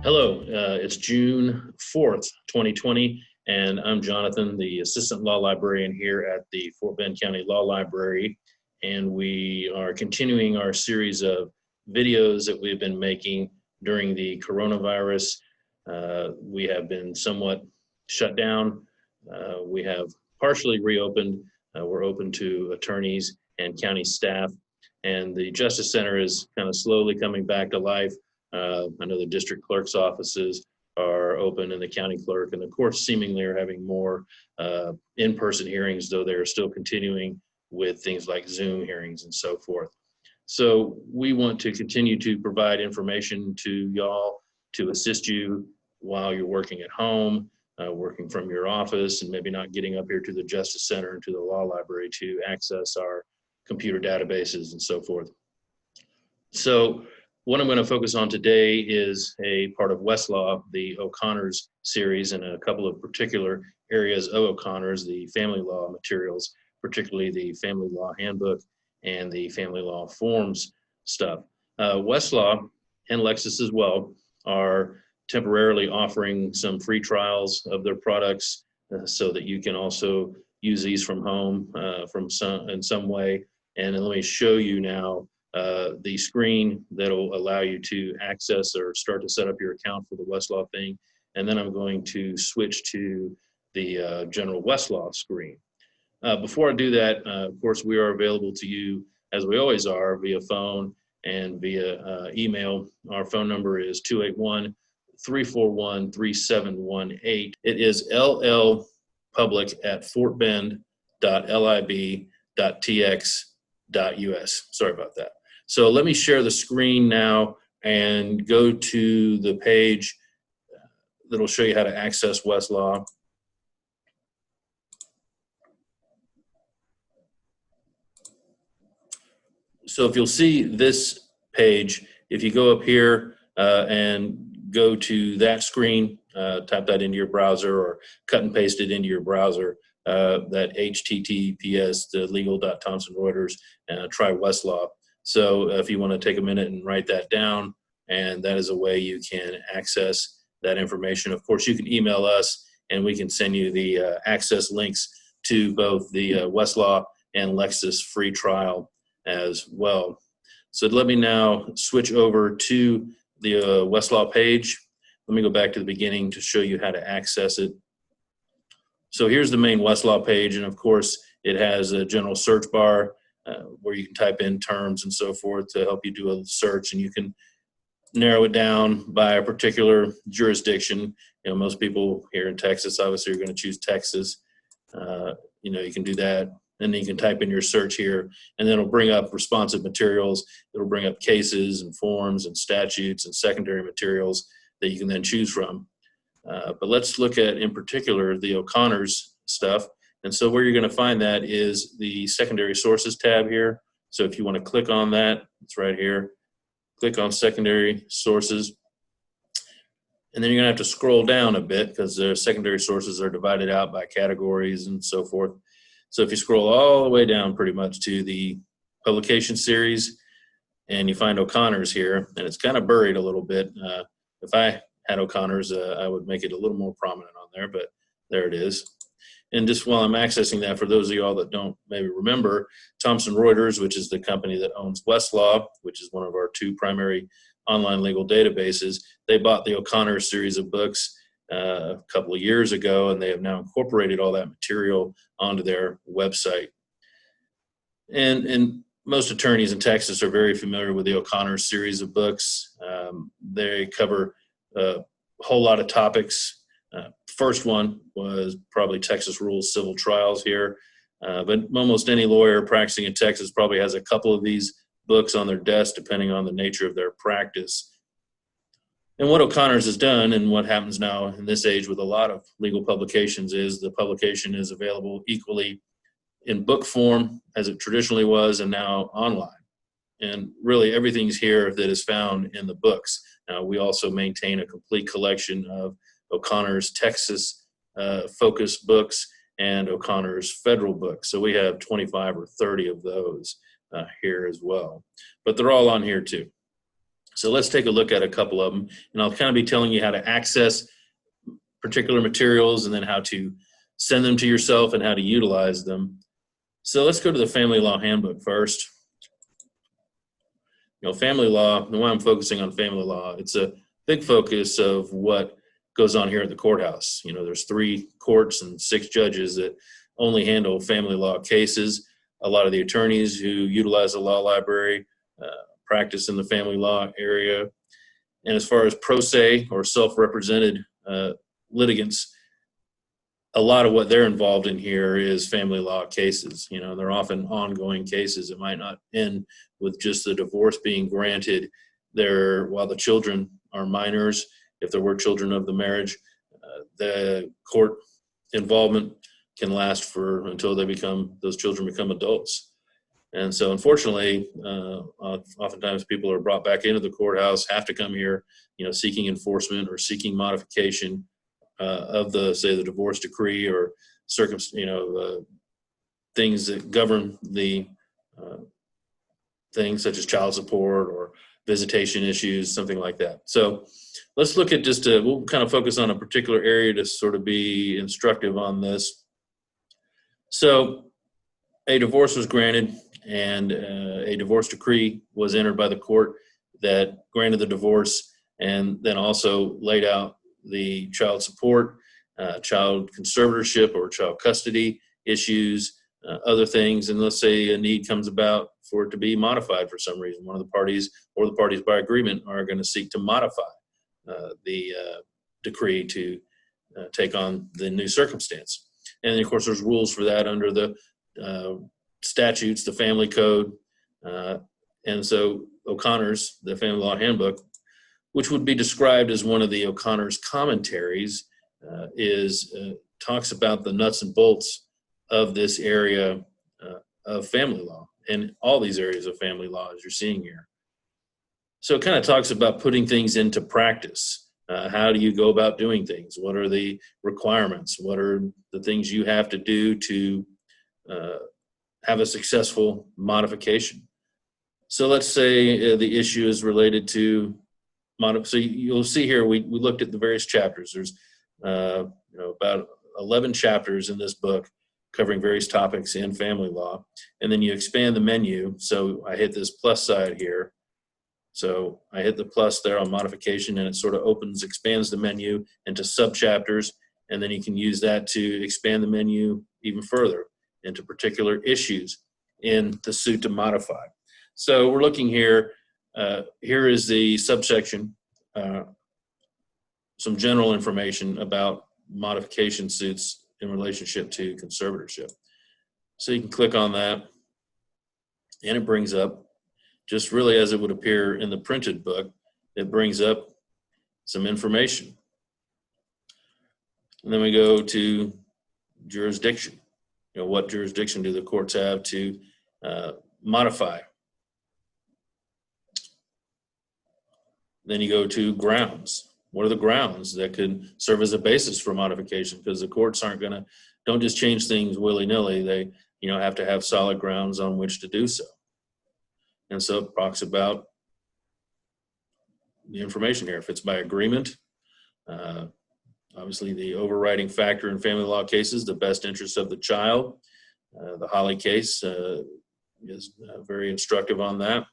Hello, it's June 4th, 2020, and I'm Jonathan, the Assistant Law Librarian here at the Fort Bend County Law Library, and we are continuing our series of videos that we've been making during the coronavirus. We have been somewhat shut down. We have partially reopened. We're open to attorneys and county staff, and the Justice Center is kind of slowly coming back to life. I know the district clerk's offices are open and the county clerk, and of course seemingly are having more in-person hearings, though they're still continuing with things like Zoom hearings and so forth. So we want to continue to provide information to y'all to assist you while you're working at home, working from your office, and maybe not getting up here to the Justice Center and to the law library to access our computer databases and so forth. So what I'm going to focus on today is a part of Westlaw, the O'Connor's series, and a couple of particular areas of O'Connor's, the family law materials, particularly the family law handbook and the family law forms stuff. Westlaw and Lexis as well are temporarily offering some free trials of their products so that you can also use these from home in some way. And let me show you now the screen that'll allow you to access or start to set up your account for the Westlaw thing. And then I'm going to switch to the general Westlaw screen. Before I do that, of course, we are available to you, as we always are, via phone and via email. Our phone number is 281-341-3718. It is llpublic@fortbend.lib.tx.us. Sorry about that. So let me share the screen now and go to the page that'll show you how to access Westlaw. So if you'll see this page, if you go up here and go to that screen, type that into your browser or cut and paste it into your browser, that https, the legal.thomson-reuters, try Westlaw. So if you want to take a minute and write that down, and that is a way you can access that information. Of course, you can email us and we can send you the access links to both the Westlaw and Lexis free trial as well. So let me now switch over to the Westlaw page. Let me go back to the beginning to show you how to access it. So here's the main Westlaw page, and of course it has a general search bar where you can type in terms and so forth to help you do a search, and you can narrow it down by a particular jurisdiction. You know, most people here in Texas obviously are going to choose Texas. You know, you can do that, and then you can type in your search here, and then it'll bring up responsive materials. It'll bring up cases and forms and statutes and secondary materials that you can then choose from. But let's look at, in particular, the O'Connor's stuff. And so where you're going to find that is the secondary sources tab here. So if you want to click on that, it's right here. Click on secondary sources. And then you're going to have to scroll down a bit because the secondary sources are divided out by categories and so forth. So if you scroll all the way down pretty much to the publication series, and you find O'Connor's here, and it's kind of buried a little bit. If I had O'Connor's, I would make it a little more prominent on there, but there it is. And just while I'm accessing that, for those of y'all that don't maybe remember, Thomson-Reuters, which is the company that owns Westlaw, which is one of our two primary online legal databases, they bought the O'Connor series of books a couple of years ago, and they have now incorporated all that material onto their website. And most attorneys in Texas are very familiar with the O'Connor series of books. They cover a whole lot of topics. First one was probably Texas Rules Civil Trials here, but almost any lawyer practicing in Texas probably has a couple of these books on their desk, depending on the nature of their practice. And what O'Connor's has done, and what happens now in this age with a lot of legal publications, is the publication is available equally in book form as it traditionally was, and now online. And really everything's here that is found in the books. Now, we also maintain a complete collection of O'Connor's Texas focused books and O'Connor's federal books. So we have 25 or 30 of those here as well. But they're all on here too. So let's take a look at a couple of them, and I'll kind of be telling you how to access particular materials and then how to send them to yourself and how to utilize them. So let's go to the Family Law Handbook first. Family law, the way I'm focusing on family law, it's a big focus of what goes on here at the courthouse. There's 3 courts and 6 judges that only handle family law cases. A lot of the attorneys who utilize the law library practice in the family law area. And as far as pro se or self-represented litigants, a lot of what they're involved in here is family law cases. They're often ongoing cases. It might not end with just the divorce being granted there while the children are minors. If there were children of the marriage, the court involvement can last until those children become adults. And so unfortunately, oftentimes people are brought back into the courthouse, have to come here, seeking enforcement or seeking modification of the divorce decree or things that govern the things such as child support or visitation issues, something like that. So let's look at we'll kind of focus on a particular area to sort of be instructive on this. So a divorce was granted and a divorce decree was entered by the court that granted the divorce and then also laid out the child support, child conservatorship or child custody issues, other things. And let's say a need comes about for it to be modified for some reason. One of the parties or the parties by agreement are going to seek to modify the decree to take on the new circumstance. And of course, there's rules for that under the statutes, the family code. And so O'Connor's, the Family Law Handbook, which would be described as one of the O'Connor's commentaries, talks about the nuts and bolts of this area of family law and all these areas of family law as you're seeing here. So it kind of talks about putting things into practice. How do you go about doing things? What are the requirements? What are the things you have to do to have a successful modification? So let's say the issue is related to so you'll see here we looked at the various chapters. There's about 11 chapters in this book covering various topics in family law, and then you expand the menu. So I hit this plus side here. So I hit the plus there on modification, and it sort of expands the menu into subchapters, and then you can use that to expand the menu even further into particular issues in the suit to modify. So we're looking here. Here is the subsection, some general information about modification suits in relationship to conservatorship. So you can click on that, and it brings up, just really as it would appear in the printed book, it brings up some information. And then we go to jurisdiction. What jurisdiction do the courts have to modify? Then you go to grounds. What are the grounds that could serve as a basis for modification? Because the courts don't just change things willy-nilly. They, have to have solid grounds on which to do so. And so it talks about the information here. If it's by agreement, obviously the overriding factor in family law cases, the best interest of the child. The Holly case is very instructive on that.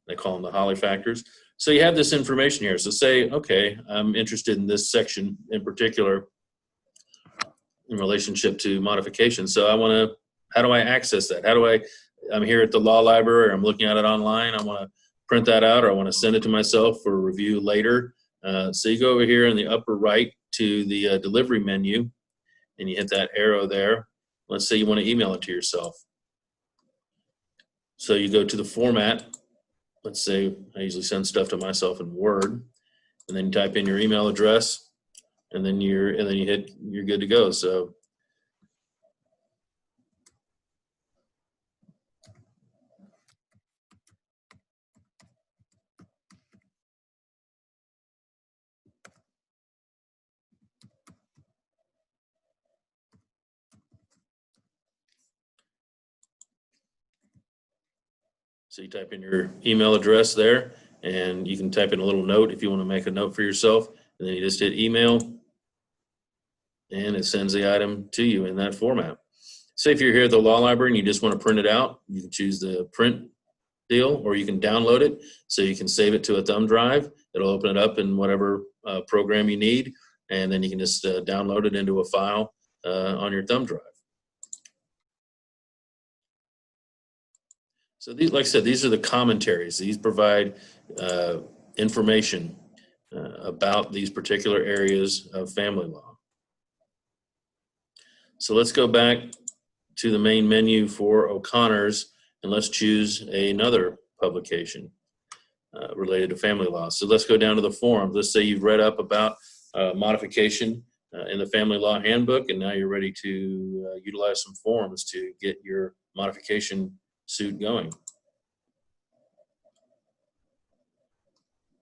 They call them the Holly factors. So you have this information here. So say, okay, I'm interested in this section in particular in relationship to modification. So how do I access that? I'm here at the law library, or I'm looking at it online. I want to print that out, or I want to send it to myself for review later. So you go over here in the upper right to the delivery menu, and you hit that arrow there. Let's say you want to email it to yourself. So you go to the format. Let's say I usually send stuff to myself in Word, and then you type in your email address, and then you're good to go. So you type in your email address there, and you can type in a little note if you want to make a note for yourself, and then you just hit email, and it sends the item to you in that format. Say if you're here at the law library and you just want to print it out, you can choose the print deal, or you can download it so you can save it to a thumb drive. It'll open it up in whatever program you need, and then you can just download it into a file on your thumb drive. So these, like I said, these are the commentaries. These provide information about these particular areas of family law. So let's go back to the main menu for O'Connor's, and let's choose another publication related to family law. So let's go down to the forums. Let's say you've read up about modification in the family law handbook, and now you're ready to utilize some forms to get your modification suit going.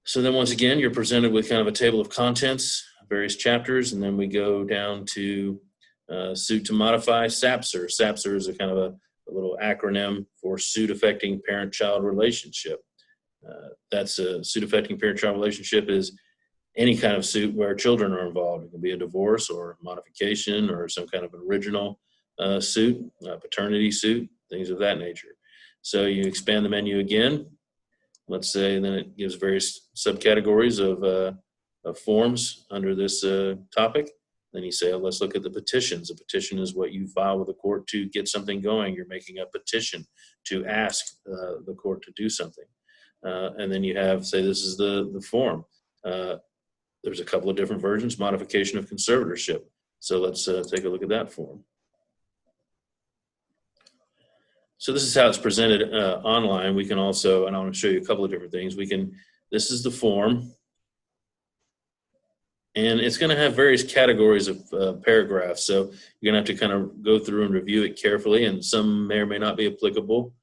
So then once again, you're presented with kind of a table of contents, various chapters, and then we go down to suit to modify SAPSR. SAPSR is a kind of a little acronym for suit affecting parent-child relationship. That's a suit affecting parent-child relationship is any kind of suit where children are involved. It can be a divorce or modification or some kind of original suit, paternity suit, things of that nature. So you expand the menu again. Let's say, and then it gives various subcategories of forms under this topic. Then you say, oh, let's look at the petitions. A petition is what you file with the court to get something going. You're making a petition to ask the court to do something. And then you have, say, this is the form. There's a couple of different versions, modification of conservatorship. So let's take a look at that form. So this is how it's presented online. We can also, and I want to show you a couple of different things. This is the form, and it's going to have various categories of paragraphs. So you're going to have to kind of go through and review it carefully, and some may or may not be applicable.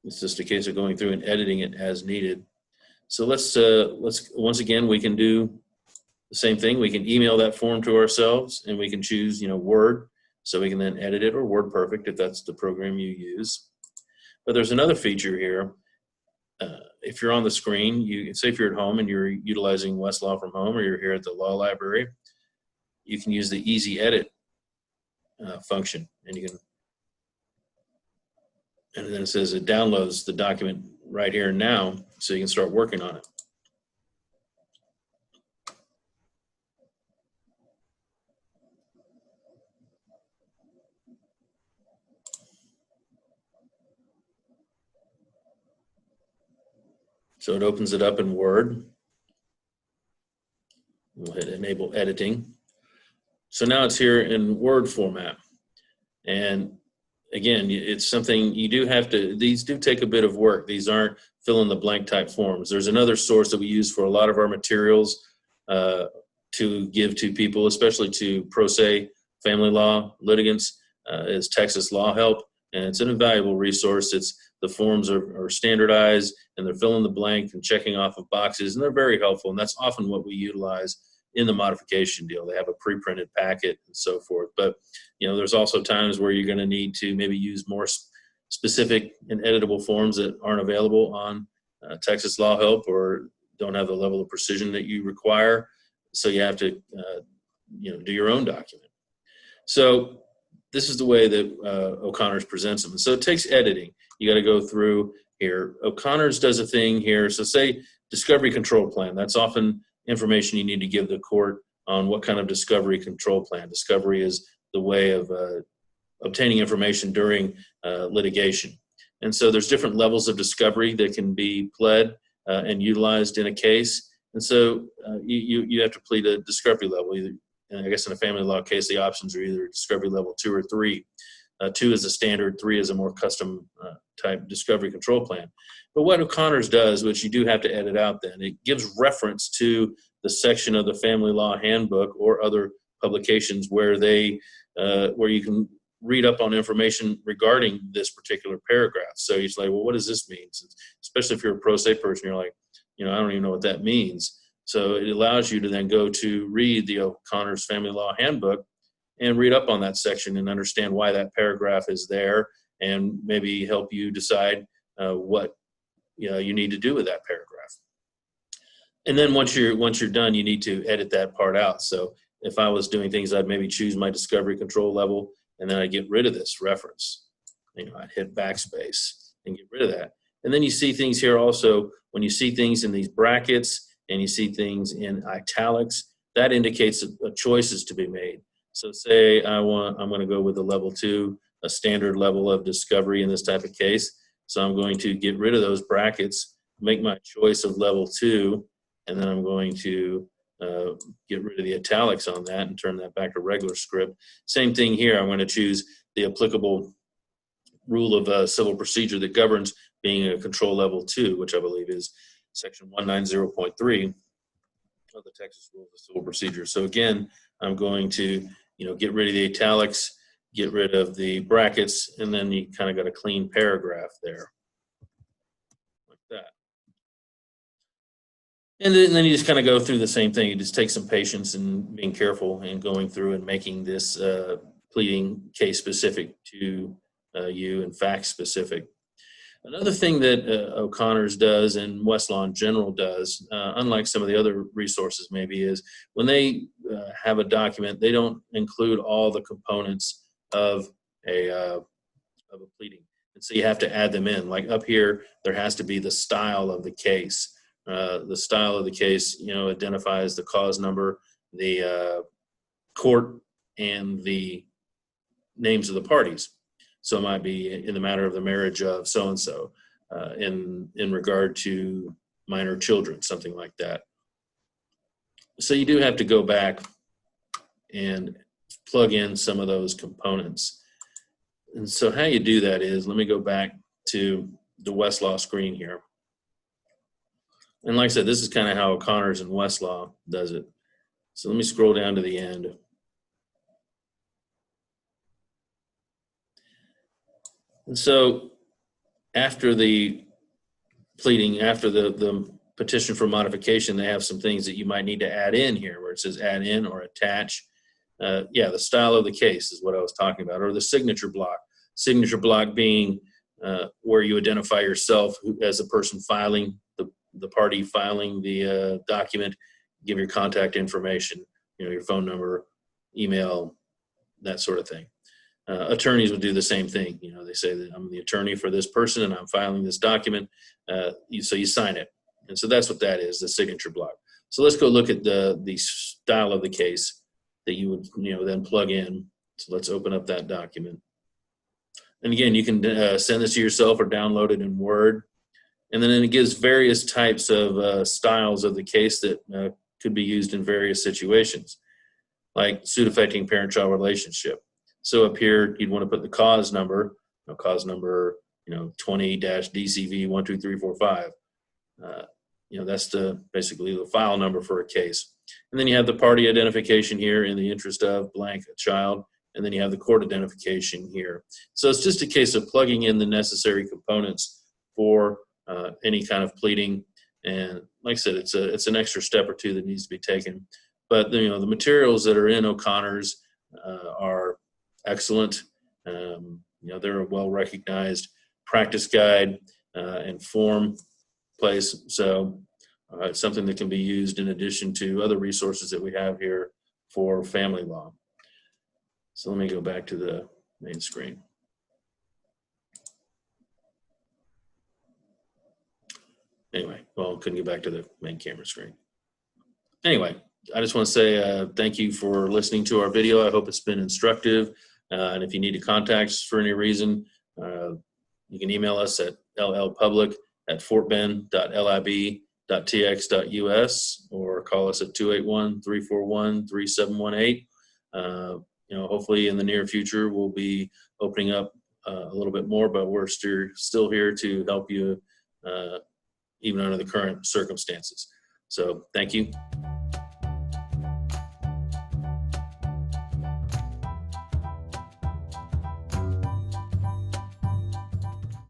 It's just a case of going through and editing it as needed. So let's once again, we can do the same thing. We can email that form to ourselves, and we can choose, Word. So we can then edit it, or WordPerfect if that's the program you use. But there's another feature here. If you're on the screen, say if you're at home and you're utilizing Westlaw from home, or you're here at the law library, you can use the easy edit function, and then it says it downloads the document right here and now, so you can start working on it. So it opens it up in Word. We'll hit enable editing. So now it's here in Word format. And again, it's something you do have to, these do take a bit of work. These aren't fill in the blank type forms. There's another source that we use for a lot of our materials to give to people, especially to pro se family law litigants, is Texas Law Help. And it's an invaluable resource. The forms are standardized, and they're fill in the blank and checking off of boxes, and they're very helpful. And that's often what we utilize in the modification deal. They have a pre-printed packet and so forth. But there's also times where you're going to need to maybe use more specific and editable forms that aren't available on Texas Law Help, or don't have the level of precision that you require. So you have to do your own document. So this is the way that O'Connor's presents them. And so it takes editing. You got to go through here. O'Connor's does a thing here. So say discovery control plan. That's often information you need to give the court on what kind of discovery control plan. Discovery is the way of obtaining information during litigation. And so there's different levels of discovery that can be pled and utilized in a case. And so you have to plead a discovery level. I guess in a family law case, the options are either discovery level 2 or 3. 2 is a standard, 3 is a more custom type discovery control plan. But what O'Connor's does, which you do have to edit out then, it gives reference to the section of the family law handbook or other publications where where you can read up on information regarding this particular paragraph. So you're like, well, what does this mean? Especially if you're a pro se person, you're like, I don't even know what that means. So it allows you to then go to read the O'Connor's Family Law Handbook and read up on that section and understand why that paragraph is there, and maybe help you decide what you need to do with that paragraph. And then once you're done, you need to edit that part out. So if I was doing things, I'd maybe choose my discovery control level, and then I'd get rid of this reference. I'd hit backspace and get rid of that. And then you see things here also, when you see things in these brackets and you see things in italics, that indicates a choice is to be made. So say I'm going to go with a level 2, a standard level of discovery in this type of case. So I'm going to get rid of those brackets, make my choice of level 2, and then I'm going to get rid of the italics on that and turn that back to regular script. Same thing here. I'm going to choose the applicable rule of civil procedure that governs being a control level 2, which I believe is section 190.3 of the Texas Rules of Civil Procedure. So again, I'm going to get rid of the italics, get rid of the brackets, and then you kind of got a clean paragraph there, like that. And then you just kind of go through the same thing. You just take some patience and being careful and going through and making this pleading case specific to you and fact specific. Another thing that O'Connor's does and Westlaw in general does, unlike some of the other resources maybe, is when they have a document, they don't include all the components of a pleading. And so you have to add them in. Like up here, there has to be the style of the case. The style of the case, identifies the cause number, the court, and the names of the parties. So it might be in the matter of the marriage of so-and-so, in regard to minor children, something like that. So you do have to go back and plug in some of those components. And so how you do that is, let me go back to the Westlaw screen here. And like I said, this is kind of how O'Connor's and Westlaw does it. So let me scroll down to the end. And so after the pleading, after the petition for modification, they have some things that you might need to add in here where it says add in or attach. The style of the case is what I was talking about, or the signature block. Signature block being where you identify yourself as a person filing, the party filing the document, give your contact information, your phone number, email, that sort of thing. Attorneys would do the same thing. They say that I'm the attorney for this person and I'm filing this document. So you sign it. And so that's what that is, the signature block. So let's go look at the style of the case that you would then plug in. So let's open up that document. And again, you can send this to yourself or download it in Word. And then it gives various types of styles of the case that could be used in various situations, like suit affecting parent-child relationship. So up here, you'd want to put the cause number, 20-DCV12345. That's basically the file number for a case. And then you have the party identification here in the interest of blank, a child, and then you have the court identification here. So it's just a case of plugging in the necessary components for any kind of pleading. And like I said, it's an extra step or two that needs to be taken. But the materials that are in O'Connor's are excellent. They're a well-recognized practice guide and form place. So it's something that can be used in addition to other resources that we have here for family law. So let me go back to the main screen. Anyway, couldn't get back to the main camera screen. Anyway, I just want to say thank you for listening to our video. I hope it's been instructive. And if you need to contact us for any reason, you can email us at llpublic@fortbend.lib.tx.us or call us at 281-341-3718. Hopefully in the near future, we'll be opening up a little bit more, but we're still here to help you even under the current circumstances. So thank you.